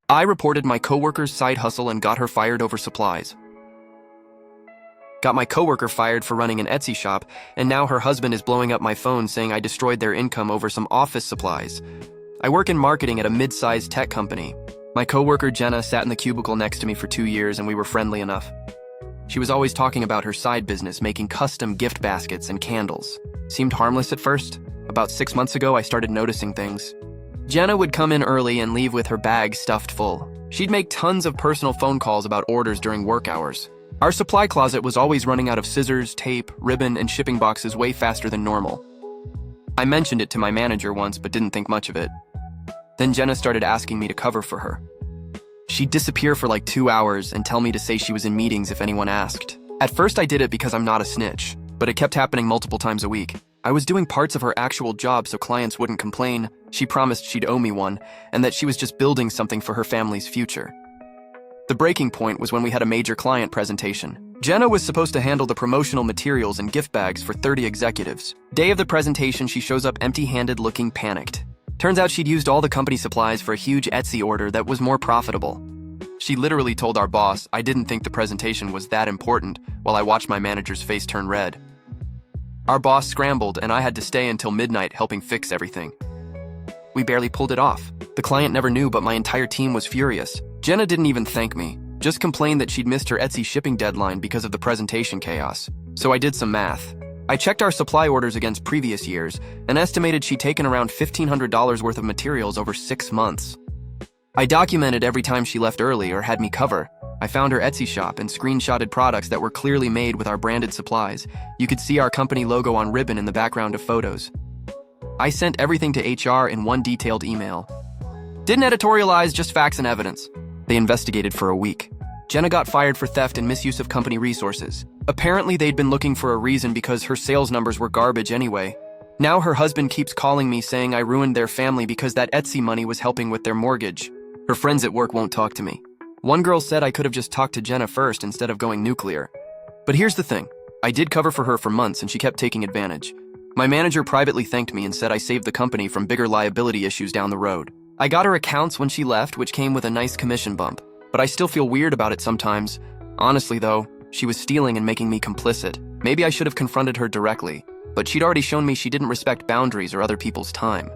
I reported my coworker's side hustle and got her fired over supplies. Got my coworker fired for running an Etsy shop, and now her husband is blowing up my phone saying I destroyed their income over some office supplies. I work in marketing at a mid-sized tech company. My coworker Jenna sat in the cubicle next to me for 2 years and we were friendly enough. She was always talking about her side business, making custom gift baskets and candles. Seemed harmless at first. About 6 months ago, I started noticing things. Jenna would come in early and leave with her bag stuffed full. She'd make tons of personal phone calls about orders during work hours. Our supply closet was always running out of scissors, tape, ribbon, and shipping boxes way faster than normal. I mentioned it to my manager once, but didn't think much of it. Then Jenna started asking me to cover for her. She'd disappear for like 2 hours and tell me to say she was in meetings if anyone asked. At first I did it because I'm not a snitch, but it kept happening multiple times a week. I was doing parts of her actual job so clients wouldn't complain. She promised she'd owe me one, and that she was just building something for her family's future. The breaking point was when we had a major client presentation. Jenna was supposed to handle the promotional materials and gift bags for 30 executives. Day of the presentation, she shows up empty-handed, looking panicked. Turns out she'd used all the company supplies for a huge Etsy order that was more profitable. She literally told our boss I didn't think the presentation was that important, while I watched my manager's face turn red. Our boss scrambled and I had to stay until midnight helping fix everything. We barely pulled it off. The client never knew, but my entire team was furious. Jenna didn't even thank me, just complained that she'd missed her Etsy shipping deadline because of the presentation chaos. So I did some math. I checked our supply orders against previous years and estimated she'd taken around $1,500 worth of materials over 6 months. I documented every time she left early or had me cover. I found her Etsy shop and screenshotted products that were clearly made with our branded supplies. You could see our company logo on ribbon in the background of photos. I sent everything to HR in one detailed email. Didn't editorialize, just facts and evidence. They investigated for a week. Jenna got fired for theft and misuse of company resources. Apparently they'd been looking for a reason because her sales numbers were garbage anyway. Now her husband keeps calling me saying I ruined their family because that Etsy money was helping with their mortgage. Her friends at work won't talk to me. One girl said I could have just talked to Jenna first instead of going nuclear. But here's the thing. I did cover for her for months and she kept taking advantage. My manager privately thanked me and said I saved the company from bigger liability issues down the road. I got her accounts when she left, which came with a nice commission bump. But I still feel weird about it sometimes. Honestly though, she was stealing and making me complicit. Maybe I should have confronted her directly, but she'd already shown me she didn't respect boundaries or other people's time.